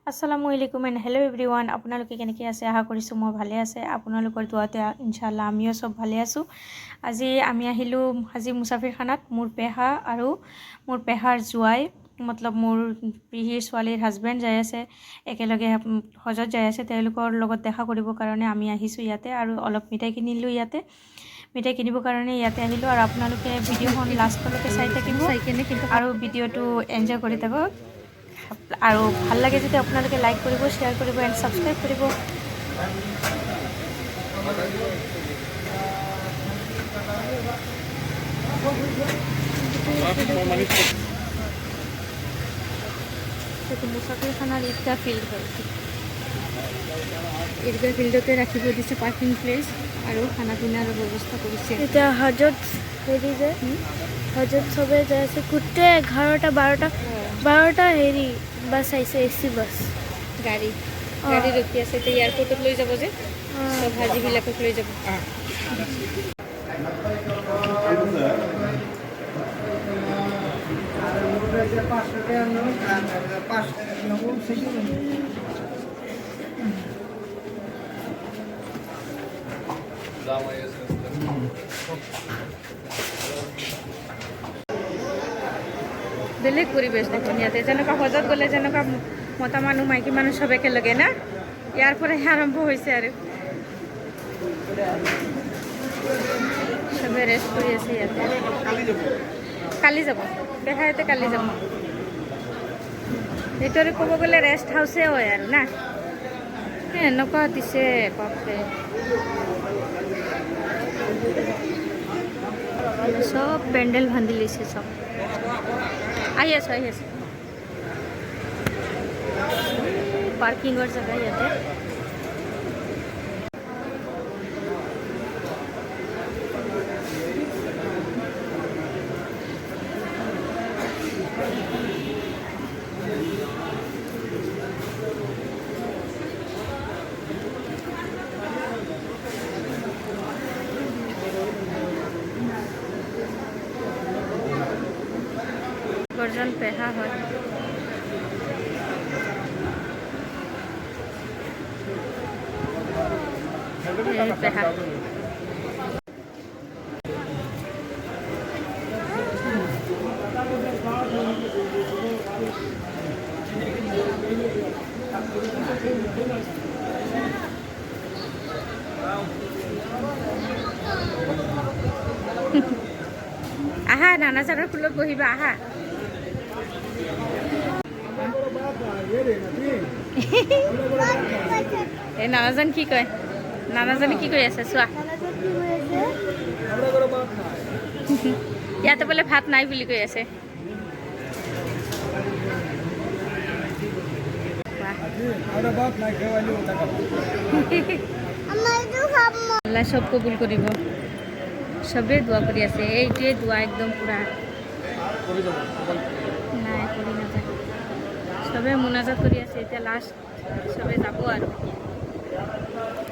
আসসালামু আলাইকুম and hello' everyone. আপোনালোকে কেনেকৈ আছে? আশা কৰিছোঁ মই ভালে আছে। আপোনালোকৰ দুৱাতে ইনশাআল্লাহ আমিও চব ভালে আছোঁ। আজি আমি আহিলোঁ হাজি মুছাফিৰখানাত। মোৰ পেহা আৰু মোৰ পেহাৰ জোৱাই মতলব মোৰ পেহীৰ ছোৱালীৰ হাজবেণ্ড যাই আছে, একেলগে হজত যাই আছে। তেওঁলোকৰ লগত দেখা কৰিবৰ কাৰণে আমি আহিছোঁ ইয়াতে, আৰু অলপ মিঠাই কিনিলোঁ ইয়াতে। মিঠাই কিনিবৰ কাৰণে ইয়াতে আহিলোঁ, আৰু আপোনালোকে ভিডিঅ'খন লাষ্টলৈকে চাই থাকিব আৰু ভিডিঅ'টো এনজয় কৰি থাকক। আৰু ভাল লাগে যদি আপোনালোকে লাইক কৰিব, শ্বেয়াৰ কৰিব এণ্ড ছাবস্ক্ৰাইব কৰিব। মুছাফিৰখানাৰ ঈদগাহ ফিল্ড হয়। ঈদগাহ ফিল্ডতে ৰাখিব দিছে পাৰ্কিং প্লেচ, আৰু খানা পিনাৰ ব্যৱস্থা কৰিছে। এতিয়া হজত হেৰি যে হজত চবে যাই আছে, গোটেই 11টা 12টা হেৰি বাছ আহিছে, AC বাছ গাড়ী ৰখি আছে। এতিয়া এয়াৰপৰ্টত লৈ যাব যে, চব হাজিবিলাকক লৈ যাব। বেলেগ পৰিৱেশ দেখোন ইয়াতে, যেনেকুৱা হজত গ'লে যেনেকুৱা মতা মানুহ মাইকী মানুহ চব একেলগে না, ইয়াৰ পৰাহে আৰম্ভ হৈছে। আৰু চবে ৰেষ্ট কৰি আছে ইয়াতে। কালি যাব পেহাইতে, কালি যাব। সেইটো আৰু ক'ব গ'লে ৰেষ্ট হাউচে হয় আৰু না, এনেকুৱা দিছে বাপৰে। চব পেণ্ডেল বান্ধি লৈছে, চব আহি আছোঁ পাৰ্কিঙৰ জেগা ইয়াতে। গৰ্জন পেহা হয়। পেহা আহা, নানা চাৰৰ ফুলত বহিবা, আহা। এই নানাজন কি কয়? নানাজনে কি কৰি আছে চোৱা। ইয়াতে বোলে ভাত নাই বুলি কৈ আছে। আল্লাহ চব কবুল কৰিব, চবেই দোৱা কৰি আছে। এইটোৱে দোৱা একদম পুৰা নাই কৰি নাযায়, চবে মোনাজাত কৰি আছে। এতিয়া লাষ্ট চবে যাব আৰু।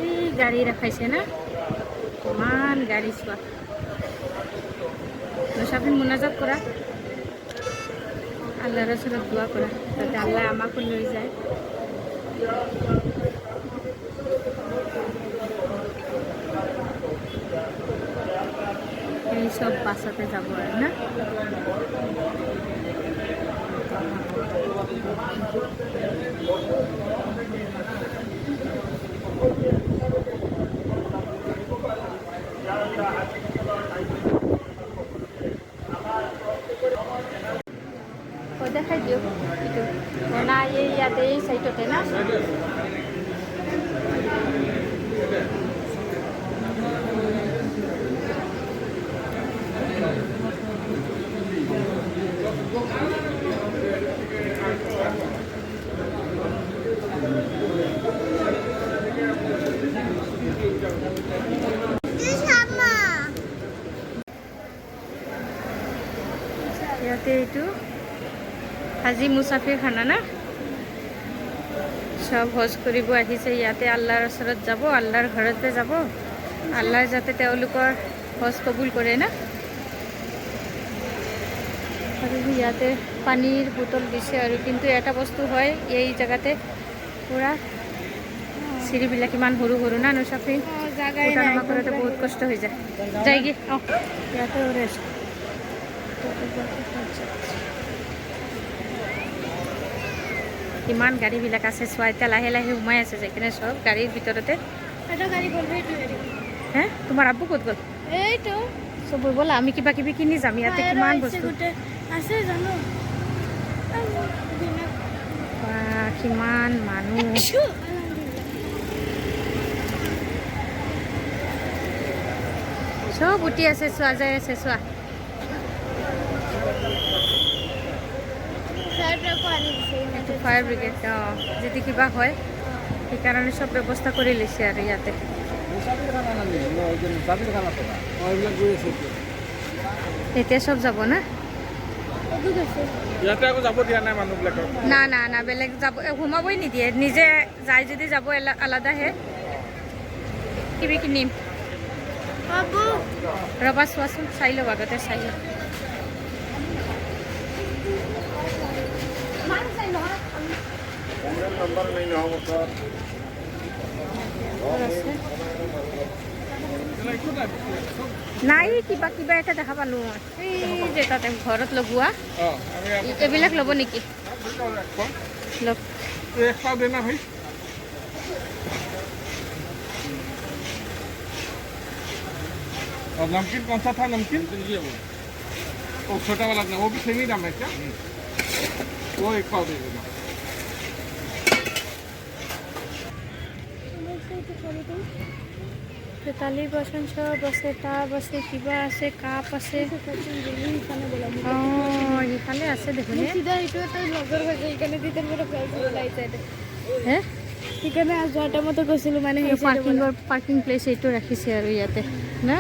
এই গাড়ী ৰাখাইছে না, ইমান গাড়ী চোৱা। মুছাফিৰ মোনাজাত কৰা, আল্লাহৰ ওচৰত দোৱা কৰা যাতে আল্লাহ আমাকো লৈ যায়। এই সব বাসাতে যাব আর না। দেখাই দিও এইটো না, এই ইয়াতে এই সাইডতে না। ইয়াতে এইটো হাজি মুছাফিৰখানা না, সব হজ কৰিব আহিছে ইয়াতে। আল্লাহৰ ওচৰত যাব, আল্লাহৰ ঘৰতে যাব, আল্লাহ যাতে তেওঁলোকৰ হজ কবুল কৰে না। আৰু ইয়াতে পানীৰ বোতল দিছে আৰু কিন্তু এটা বস্তু হয় এই জেগাতে পুৰা চিৰিবিলাক ইমান সৰু সৰু না নুচাফি উঠা নমা কৰোঁতে বহুত কষ্ট হৈ যায় যায়গৈ অঁ ইয়াতে ৰেষ্ট কিমান গাড়ীবিলাক আছে চোৱা এতিয়া লাহে লাহে সোমাই আছে যেইকাৰণে চব গাড়ীৰ ভিতৰতে এটা গাড়ী গ'ল সেইটো হে তোমাৰ আব্বু ক'ত গ'ল এইটো চব ব'লা আমি কিবা কিবি কিনি যাম ইয়াতে কিমান বস্তু আছে জানো কিমান মানুহ চব উঠি আছে চোৱা যাই আছে চোৱা এইটো ফায়াৰ ব্ৰিগেড অঁ যদি কিবা হয় সেইকাৰণে চব ব্যৱস্থা কৰি লৈছে আৰু ইয়াতে এতিয়া চব যাব না ইয়াতে আকৌ যাব দিয়া নাই মানুহবিলাকক না না না বেলেগ যাব সোমাবই নিদিয়ে নিজে যায় যদি যাব আলাদাহে কিবি কিনিম ৰ'বা চোৱাচোন চাই লওঁ আগতে চাই লওঁ নাই কিবা কিবা এটা দেখা পালোঁ মই এই যে তাতে ঘৰত লগোৱা এইবিলাক ল'ব নেকি লওক नमकीन कौन सा था नमकीन वो छोटा वाला वो भी सेम ही दाम है क्या वो एक पाव दे देना থালি বাচন চব আছে টাব আছে কিবা আছে কাপ আছে অঁ সেইফালে আছে দেখোন হে সেইকাৰণে যোৱা টাইমতে গৈছিলোঁ মানে পাৰ্কিং প্লেচ এইটো ৰাখিছে আৰু ইয়াতে না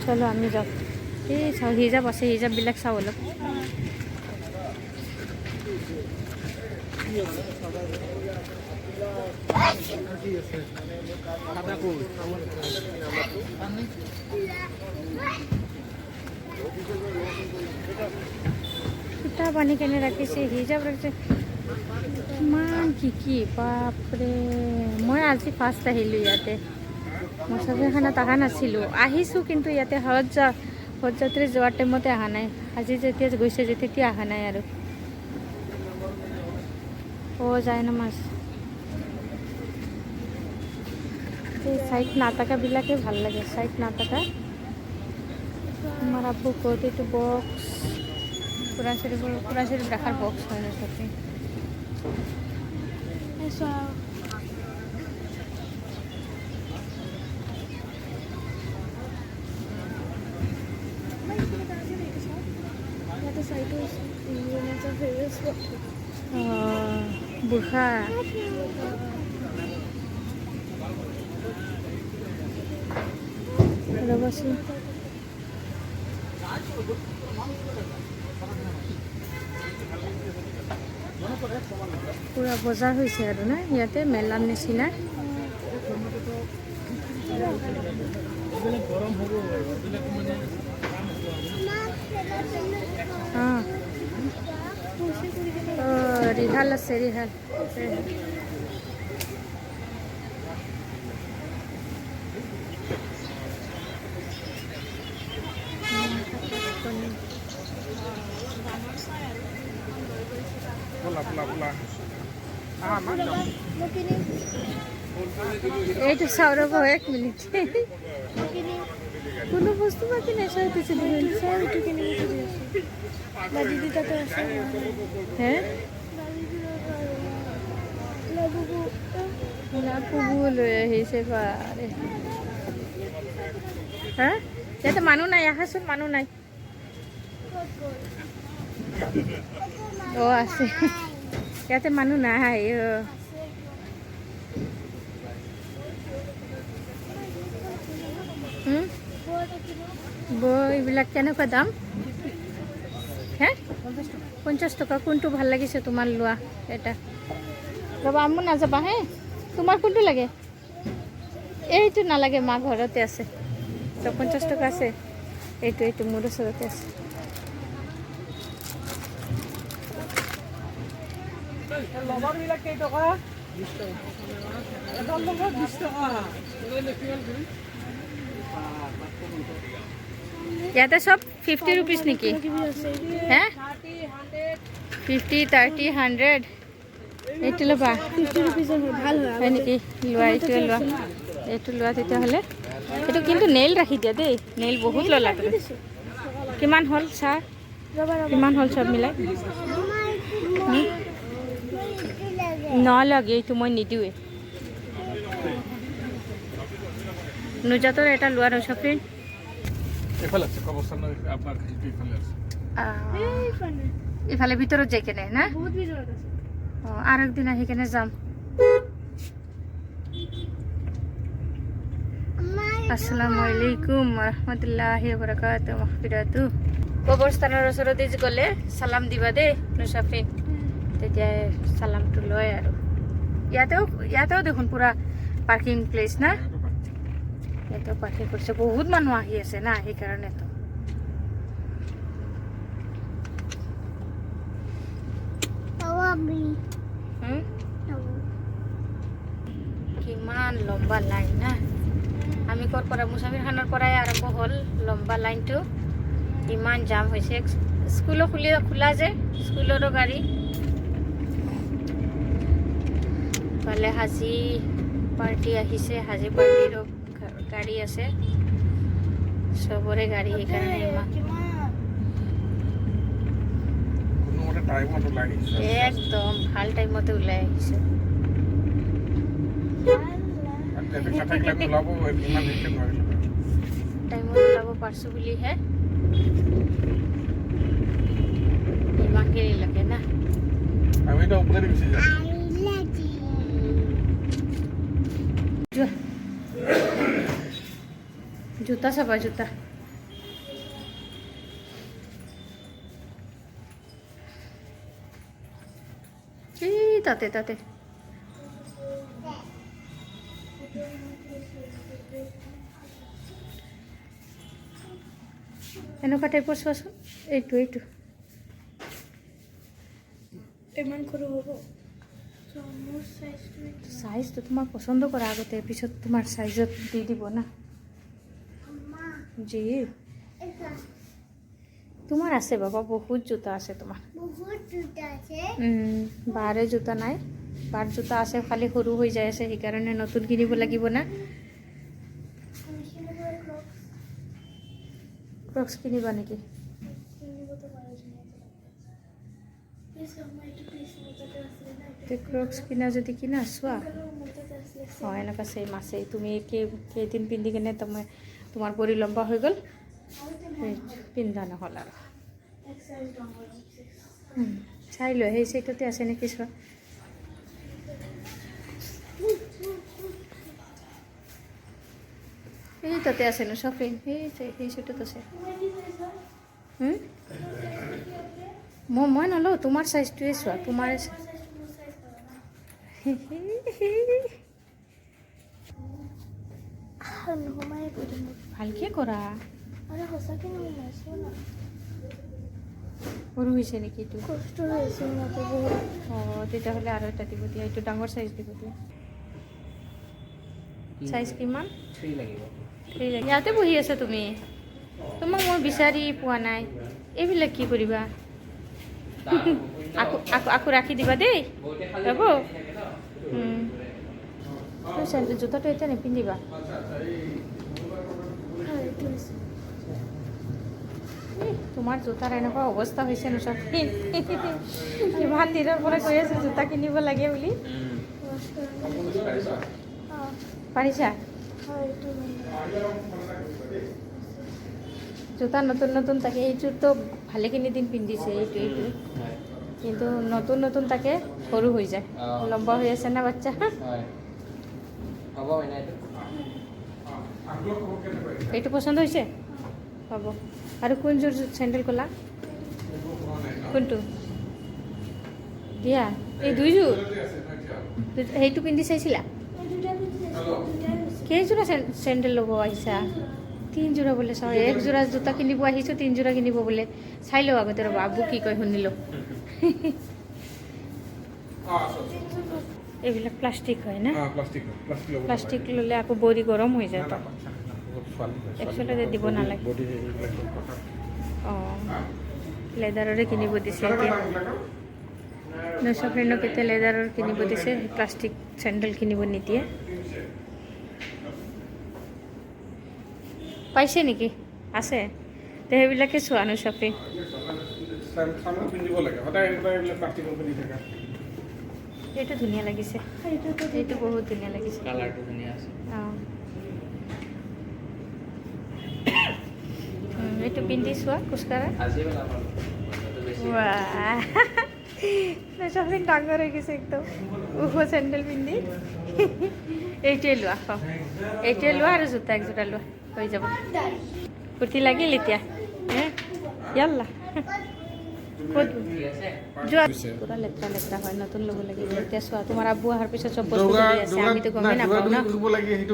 চলো আমি যাওঁ এই চাওঁ হিজাব আছে হিজাববিলাক চাওঁ অলপ কিতাপ আনি কেনে ৰাখিছে হিজাব ৰাখিছে ইমান কি বাপৰে মই আজি ফাৰ্ষ্ট আহিলোঁ ইয়াতে মুছাফিৰখানাত অহা নাছিলোঁ আহিছোঁ কিন্তু ইয়াতে হজ যাত্ৰী যোৱাৰ টাইমতে অহা নাই আজি যেতিয়া গৈছে যে তেতিয়া অহা নাই আৰু যায় নামাজ এই চাইড নাটকাবিলাকে ভাল লাগে চাইড নাটকা আমাৰ আব্বু ক'ত এইটো বক্স কুৰাণ শৰীফ ৰাখাৰ বক্স হয় না তাতে বুঢ়া ৰ'বাচোন পুৰা বজাৰ হৈছে আৰু না ইয়াতে মেলাৰ নিচিনা ৰিহাল আছে ৰিহাল এইটো চাওঁ ৰ'ব এক মিনিট কোনো বস্তু বাকী নাই চাই দিছে হে লাপুবু লৈ আহিছে পাৰে হা ইয়াতে মানুহ নাই আহাচোন মানুহ নাই অঁ আছে ইয়াতে মানুহ নাই এইবিলাক কেনেকুৱা দাম হে 50 টকা কোনটো ভাল লাগিছে তোমাৰ লোৱা এটা ৰ'বা আমো নাযাবা হে তোমাৰ কোনটো লাগে এইটো নালাগে মা ঘৰতে আছে তো 50 টকা আছে এইটো মোৰ ওচৰতে আছে লবাৰবিলাক কেইটকা 20 টকা এডাল লবৰ 20 টকা ইয়াতে সব 50 रुपीस নেকি হে 50 30 100 এইটো লবা 50 रुपीस ভাল হয় নেকি লোৱা এইটো লোৱা তেতিয়াহ'লে এইটো কিন্তু নেইল ৰাখি দিয়া দেই নেইল বহুত ল'লা তুমি কিমান হ'ল চা কিমান হ'ল চব মিলাই নালাগে এইটো মই নিদিওঁৱে নুজাতৰ এটা লোৱা ৰৈছা ফ্ৰেণ্ড এফালে আছে কবস্থানৰ আপোনাৰ খাইটো এফালে আছে ইফালে ভিতৰত যাই কেনে না বহুত ভিতৰত আছে আৰু একদিন আহি কেনে যাম আসসালামু আলাইকুম ৰহমতুল্লাহি ওয়া বাৰাকাতুহু মাগফিৰাতু কবৰস্থানৰ ওচৰতে গ'লে সালাম দিবা দেই নুসাফিন তেতিয়া সালামটো লয় আৰু ইয়াতেও দেখোন পুৰা পাৰ্কিং প্লেচ না ইয়াতেও পাৰ্কিং কৰিছে বহুত মানুহ আহি আছে না সেইকাৰণে তো কিমান লম্বা লাইন না আমি ক'ৰ পৰা মুছাফিৰ খানৰ পৰাই আৰম্ভ হ'ল লম্বা লাইনটো ইমান জাম হৈছে স্কুলো খোলা যে স্কুলৰো গাড়ী ফালে হাজি পাৰ্টি আহিছে হাজি পাৰ্টিৰো গাড়ী আছে চবৰে গাড়ী সেইকাৰণে ইমান কোনোমতে টাইমত ওলাই আহিছে একদম ভাল টাইমতে ওলাই আহিছে ট্ৰেফিক নাথাকিলে ওলাব ইমান দেৰিকে নোৱাৰিলো টাইমত ওলাব পাৰছোঁ বুলিহে ইমানখিনি লাগে না আমি তো ওপৰতে গুচি যাম জোতা চাবা জোতা এই তাতে এনেকুৱা টাইপৰ চোৱাচোন এইটো ইমান সৰু হ'ব মোৰ সাইজটো সাইজটো তোমাক পচন্দ কৰা আগতে পিছত তোমাৰ সাইজত দি দিব না জি তোমাৰ আছে বাবা বহুত জোতা আছে তোমাৰ বাৰে জোতা নাই বাৰ জোতা আছে খালি সৰু হৈ যায় আছে সেইকাৰণে নতুন কিনিব লাগিব না ক্ৰক্স কিনিবা নেকি ক্ৰক্স কিনা যদি কিনা চোৱা অঁ এনেকুৱা ছেইম আছে তুমি কেইদিন পিন্ধি কিনে তোমাৰ ভৰি লম্বা হৈ গ'ল পিন্ধা নহ'ল আৰু চাই লোৱা সেই চাইডতে আছে নেকি চোৱা এই তাতে আছে ন শ্বপিং সেই চাইডত আছে মই নলওঁ তোমাৰ চাইজটোৱে চোৱা তোমাৰ ভালকে কৰা আৰে সঁচাকে নমাইছো না সৰু হৈছে নেকি এইটো কষ্ট হৈছে মতে বহুত অঁ তেতিয়াহ'লে আৰু এটা দিব দিয়া এইটো ডাঙৰ চাইজ দিব দিয়া চাইজ কিমান 3 লাগিব 3 লাগে ইয়াতে বহি আছা তুমি তোমাক মই বিচাৰি পোৱা নাই এইবিলাক কি কৰিবা আকৌ ৰাখি দিবা দেই ৰ'ব জোতাটো এতিয়া নিপিন্ধিবা তোমাৰ জোতাৰ এনেকুৱা অৱস্থা হৈছে নোচোৱা কিমান দিনৰ পৰা কৈ আছে জোতা কিনিব লাগে বুলি পাৰিছা জোতা নতুন তাকে এইযোৰতো ভালেখিনি দিন পিন্ধিছে এইটো কিন্তু নতুন তাকে সৰু হৈ যায় লম্বা হৈ আছে না বাচ্চা এইটো পচন্দ হৈছে হ'ব আৰু কোনযোৰ চেণ্ডেল ক'লা কোনটো দিয়া এই দুইযোৰ সেইটো পিন্ধি চাইছিলা কেইযোৰা চেণ্ডেল ল'ব আহিছা 3 যোৰা বোলে চাওঁ 1 যোৰা জোতা কিনিব আহিছোঁ 3 যোৰা কিনিব বোলে চাই লওঁ আগতে ৰ'বা আবু কি কয় শুনিলোঁ এইবিলাক প্লাষ্টিক হয় না প্লাষ্টিক ল'ব প্লাষ্টিক ল'লে আকৌ বডি গৰম হৈ যায় তো একচুৱেলি দিব নালাগে অঁ লেডাৰৰে কিনিব দিছে এতিয়া নৈশা ফ্ৰেণ্ডক এতিয়া লেডাৰৰ কিনিব দিছে প্লাষ্টিক চেণ্ডেল কিনিব নিদিয়ে পাইছে নেকি আছে তে সেইবিলাকে চোৱা নৈশা ফ্ৰেণ্ড চামত পিন্ধিব লাগে সদায় এইবিলাক প্লাষ্টিকৰ পিন্ধি থকা এইটো ধুনীয়া লাগিছে এইটো বহুত ধুনীয়া লাগিছে কালাৰটো ধুনীয়া আছে অঁ এইটো পিন্ধি চোৱা খোজকাঢ়া আজি বেলা ভাল বজাৰটো বেছি নৈশা ফ্ৰেণ্ড ডাঙৰ হৈ গৈছে একদম ওখ চেণ্ডেল পিন্ধি এইটোৱে লোৱা এইটোৱে লোৱা আৰু জোতা একযোৰা লোৱা হৈ যাব কুৰ্তি লাগিল এতিয়া ইয়াল্লা ক'ত ঠিক আছে যোৱা পুৰা লেতেৰা লেতেৰা হয় নতুন ল'ব লাগিব এতিয়া চোৱা তোমাৰ আব্বু অহাৰ পিছত চব বস্তু লৈ আছে আমিতো গমেই নাপাওঁ ন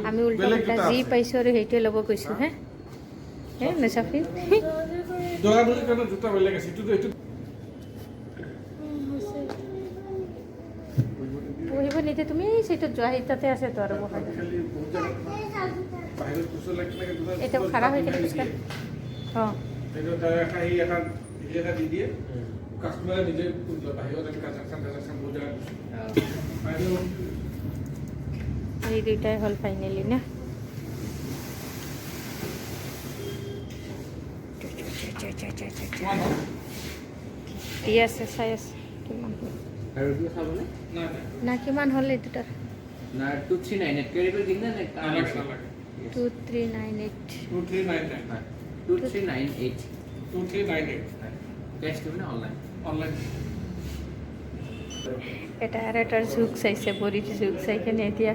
আমি উল্টা উল্টা যি পাইছোঁ আৰু সেইটোৱে ল'ব গৈছোঁ হে নৈশা ফ্ৰেণ্ড দৌৰা-দৌৰি কাৰণে জোতা বেলেগ আছে এইটো পঢ়িব নিদিয়ে তুমি এই চিটত যোৱা সেই তাতে আছে তো আৰু বহাই খালি বহুত জেগাত বাহিৰত কুচল লাগি এতিয়া খাৰা হৈ কেনে খোজকাঢ় অঁ এটা দি দিয়ে কাষ্টমাৰে নিজে বাহিৰত কাজাকস্তান বহুত জেগাত এই দুইটাই হ'ল ফাইনেলি না দি আছে চাই আছে কিমান হ'ল আৰু কি খাবনে না কিমান হ'ল এই দুটাৰ না 2398 কেৰিবল দিন না নালাগে 2398 2398 2398 কেছ দিবনে অনলাইন এটা আৰু এটাৰ জোক চাইছে ভৰিৰ জোক চাই কেনে এতিয়া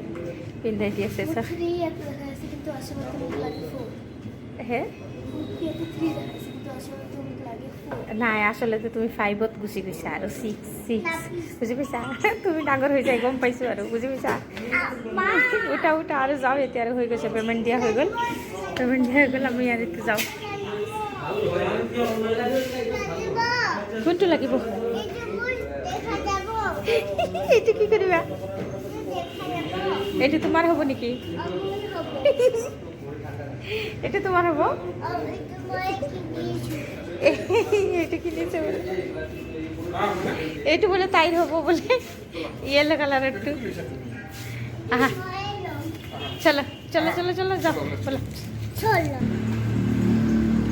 পিন্ধাই দি আছে চা থ্ৰী ইয়াত লেখা আছে কিন্তু আচলতে মোক লাগে ফ'ৰ হে ইয়াতে থ্ৰী লেখা আছে কিন্তু আচলতে মোক লাগে ফ'ৰ নাই আচলতে তুমি 5ত গুচি গৈছা আৰু 6 বুজি পাইছা তুমি ডাঙৰ হৈ যায় গম পাইছোঁ আৰু বুজি পাইছা উঠা উঠা আৰু যাওঁ এতিয়া আৰু হৈ গৈছে পে'মেণ্ট দিয়া হৈ গ'ল আমি আৰু যাওঁ কোনটো লাগিব এইটো কি কৰিবা এইটো তোমাৰ হ'ব নেকি এইটো তোমাৰ হ'ব এইটো কিনিছে বোলে এইটো বোলে তাইৰ হ'ব বোলে য়েলো কালাৰটো আহা চলো চলো চলো চলো যাওঁ ব'লা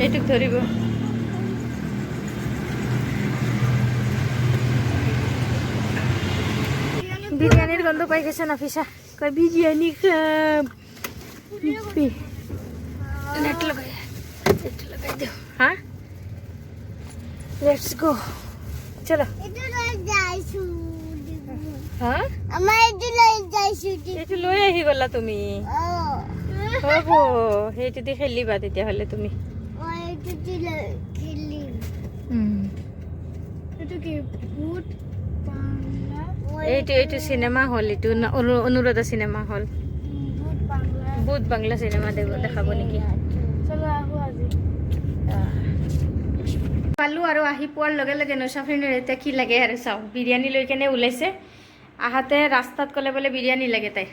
এইটোক ধৰিব বিরিয়ানির গন্ধ পাই গেছে নাফিসা কয় বিরিয়ানি খাব নেট লাগাই দিও হ্যাঁ লেটস গো চলো হ্যাঁ এইটো লৈ আহি গলা তুমি হ'ব সেইটো দি খেলিবা তেতিয়াহ'লে তুমি এইটো চিনেমা হল এইটো অনুৰাধা চিনেমা হল বহুত বাংলা চিনেমা দেখাব নেকি পালোঁ আৰু আহি পোৱাৰ লগে লগে নৈশা ফ্ৰেণ্ডৰ এতিয়া কি লাগে আৰু চাওঁ বিৰিয়ানী লৈ কেনে ওলাইছে আহাতে ৰাস্তাত ক'লে বোলে বিৰিয়ানী লাগে তাই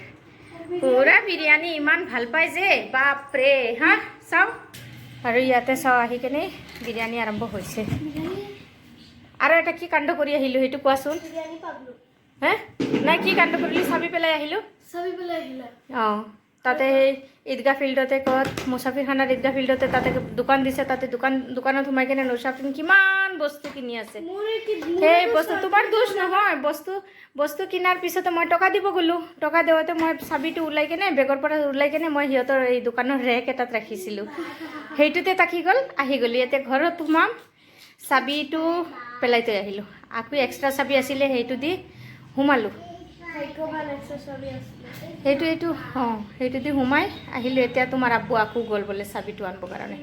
পুৰা বিৰিয়ানী ইমান ভাল পায় যে বাপৰে হা চাওঁ আৰু ইয়াতে চাওঁ আহি কেনে বিৰিয়ানী আৰম্ভ হৈছে আৰু এটা কি কাণ্ড কৰি আহিলোঁ সেইটো কোৱাচোন হে নাই কি কাণ্ড কৰিলি চাবি পেলাই আহিলোঁ অঁ তাতে সেই ঈদগাহ ফিল্ডতে ক'ত মুছাফিৰ খানাৰ ঈদগাহ ফিল্ডতে তাতে দোকান দিছে তাতে দোকানত সোমাই কেনে নৈশা ফ্ৰেণ্ড কিমান বস্তু কিনি আছে সেই বস্তু তোমাৰ দোষ নহয় বস্তু কিনাৰ পিছতে মই টকা দিব গ'লোঁ টকা দিওঁতে মই চাবিটো ওলাই কেনে বেগৰ পৰা ওলাই কেনে মই সিহঁতৰ এই দোকানৰ ৰেক এটাত ৰাখিছিলোঁ সেইটোতে থাকি গ'ল আহি গ'লোঁ এতিয়া ঘৰত সোমাম চাবিটো পেলাই থৈ আহিলোঁ আকৌ এক্সট্ৰা চাবি আছিলে সেইটো দি সোমালোঁ সেইটো অঁ সেইটো দি সোমাই আহিলোঁ এতিয়া তোমাৰ আব্বু আকৌ গ'ল বোলে চাবিটো আনিবৰ কাৰণে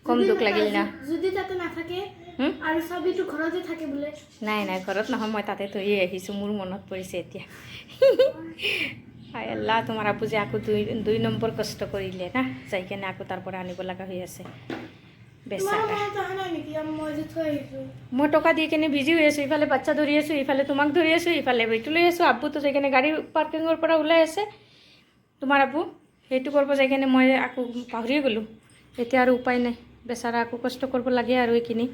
কম দুখ লাগিল না যদি তাতে নাথাকে আৰু চাবিটো ঘৰতে থাকে বোলে নাই ঘৰত নহয় মই তাতে থৈয়ে আহিছোঁ মোৰ মনত পৰিছে এতিয়া আল্লাহ তোমাৰ আব্বু যে আকৌ দুই নম্বৰ কষ্ট কৰিলে না যাই কেনে আকৌ তাৰ পৰা আনিব লগা হৈ আছে বেচাৰা অহা নাই নেকি মই যে থৈ আহিছোঁ মই টকা দি কেনে বিজি হৈ আছোঁ, ইফালে বাচ্ছা ধৰি আছোঁ, ইফালে তোমাক ধৰি আছোঁ, ইফালে বেগটো লৈ আছোঁ। আব্বুতো যাই কেনে গাড়ী পাৰ্কিঙৰ পৰা ওলাই আছে তোমাৰ আব্বু, সেইটো কৰিব যাই কেনে মই আকৌ পাহৰিয়ে গ'লোঁ। এতিয়া আৰু উপায় নাই, বেচাৰা আকৌ কষ্ট কৰিব লাগে আৰু এইখিনি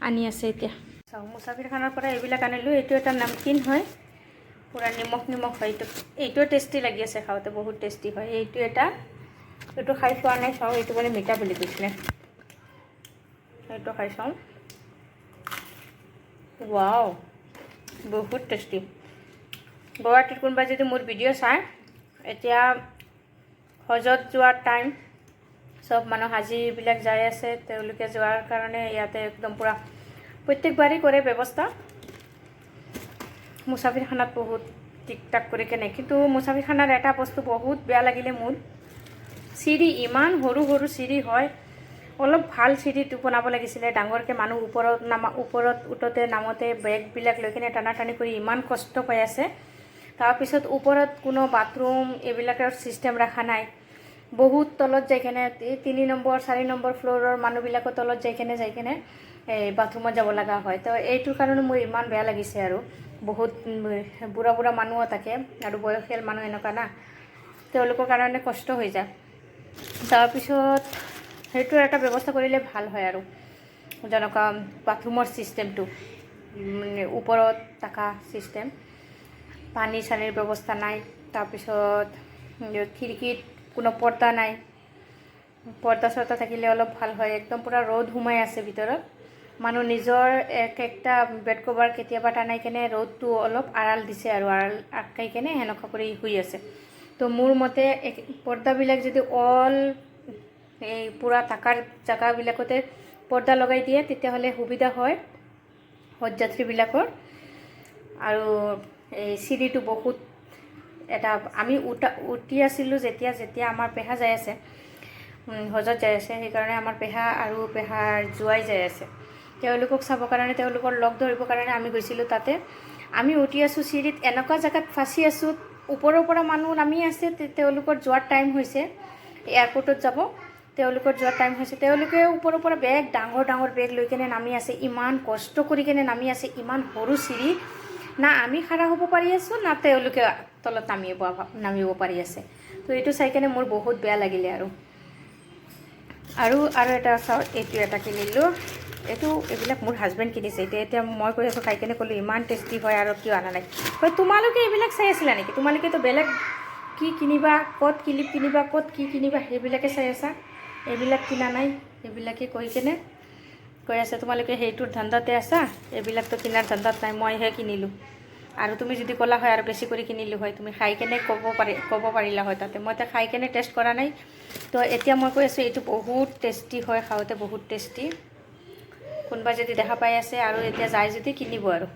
আনি আছে এতিয়া। চাওঁ মুছাফিৰ খানাৰ পৰা এইবিলাক আনিলোঁ। এইটো এটা নামকিন হয়, পূৰা নিমখ হয়। এইটোও টেষ্টি লাগি আছে খাওঁতে, বহুত টেষ্টি হয়। এইটো খাই চোৱা নাই, চাওঁ এইটো মানে মিঠা বুলি কৈছিলে। এইটো খাই চাওঁ। ৱাও, বহুত টেষ্টি। গুৱাহাটীত কোনোবাই যদি মোৰ ভিডিঅ' চায়, এতিয়া হজত যোৱাৰ টাইম, চব মানুহ হাজিবিলাক যাই আছে, তেওঁলোকে যোৱাৰ কাৰণে ইয়াতে একদম পূৰা প্ৰত্যেকবাৰেই কৰে ব্যৱস্থা মুছাফিৰ খানাত বহুত টিক টাক কৰি কেনে। কিন্তু মুছাফিৰ খানাৰ এটা বস্তু বহুত বেয়া লাগিলে মোৰ, চিৰি ইমান সৰু সৰু চিৰি হয়। অলপ ভাল চিৰিটো বনাব লাগিছিলে, ডাঙৰকৈ মানুহ ওপৰত উঠোতে নামোতে বেগবিলাক লৈ কিনে টানা কৰি ইমান কষ্ট পাই আছে। তাৰপিছত ওপৰত কোনো বাথৰুম এইবিলাকৰ ছিষ্টেম ৰখা নাই। বহুত তলত যাই কেনে 3 নম্বৰ 4 নম্বৰ ফ্ল'ৰৰ মানুহবিলাকৰ তলত যাই কেনে এই বাথৰুমত যাব লগা হয়। তো এইটোৰ কাৰণে মোৰ ইমান বেয়া লাগিছে। আৰু বহুত বুঢ়া মানুহো থাকে আৰু বয়সীয়াল মানুহ এনেকুৱা না, তেওঁলোকৰ কাৰণে কষ্ট হৈ যায়। তাৰপিছত সেইটো এটা ব্যৱস্থা কৰিলে ভাল হয় আৰু যেনেকুৱা বাথৰুমৰ ছিষ্টেমটো ওপৰত থকা ছিষ্টেম, পানী চানীৰ ব্যৱস্থা নাই। তাৰপিছত খিৰিকীত কোনো পৰ্দা নাই, পৰ্দা চৰ্দা থাকিলে অলপ ভাল হয়। একদম পূৰা ৰ'দ সোমাই আছে ভিতৰত, মানুহ নিজৰ একটা বেড কভাৰ কেতিয়াবা টানাই কেনে ৰ'দটো অলপ আড়াল দিছে আৰু আড়াল আটকাই কেনে সেনেকুৱা কৰি শুই আছে। তো মোৰ মতে পৰ্দাবিলাক যদি এই পূৰা থাকাৰ জেগাবিলাকতে পৰ্দা লগাই দিয়ে তেতিয়াহ'লে সুবিধা হয় হজযাত্ৰীবিলাকৰ। আৰু এই চিৰিটো বহুত এটা আমি উঠি আছিলোঁ যেতিয়া আমাৰ পেহা যাই আছে, হজত যাই আছে, সেইকাৰণে আমাৰ পেহা আৰু পেহাৰ জোৱাই যাই আছে। তেওঁলোকক চাবৰ কাৰণে, তেওঁলোকৰ লগ ধৰিবৰ কাৰণে আমি গৈছিলোঁ তাতে। আমি উঠি আছোঁ চিৰিত, এনেকুৱা জেগাত ফাঁচি আছোঁ, ওপৰৰ পৰা মানুহ নামি আছে। তেওঁলোকৰ যোৱাৰ টাইম হৈছে, এয়াৰপৰ্টত যাব, তেওঁলোকৰ যোৱাৰ টাইম হৈছে। তেওঁলোকে ওপৰৰ পৰা ডাঙৰ বেগ লৈ কেনে নামি আছে, ইমান কষ্ট কৰি কেনে নামি আছে। ইমান সৰু চিৰি, না আমি খাৰা হ'ব পাৰি আছোঁ, না তেওঁলোকে তলত নামিব পাৰি আছে। তো এইটো চাই কেনে মোৰ বহুত বেয়া লাগিলে। আৰু এটা চাওঁ, এইটো এটা কিনিলোঁ। এইবিলাক মোৰ হাজবেণ্ড কিনিছে। এতিয়া মই কৈ আছোঁ, খাই কেনে ক'লোঁ ইমান টেষ্টি হয় আৰু কিয় অনা নাই। তোমালোকে এইবিলাক চাই আছিলা নেকি? তোমালোকেতো বেলেগ কি কিনিবা, ক'ত ক্লিপ কিনিবা, ক'ত কি কিনিবা, সেইবিলাকে চাই আছা। এইবিলাক কিনা নাই, এইবিলাকে কৈ আছে তোমালোকে সেইটোৰ ধান্দাতে আছা, এইবিলাকতো কিনাৰ ধান্দাত নাই। মইহে কিনিলোঁ। আৰু তুমি যদি ক'লা হয় আৰু বেছি কৰি কিনিলোঁ হয়, তুমি খাই কেনে ক'ব পাৰিলা হয় তাতে। মই এতিয়া খাই কেনে টেষ্ট কৰা নাই। তো এতিয়া মই কৈ আছোঁ এইটো বহুত টেষ্টি হয়, খাওঁতে বহুত টেষ্টি। কোনোবা যদি দেখা পাই আছে আৰু এতিয়া যায় যদি কিনিব আৰু।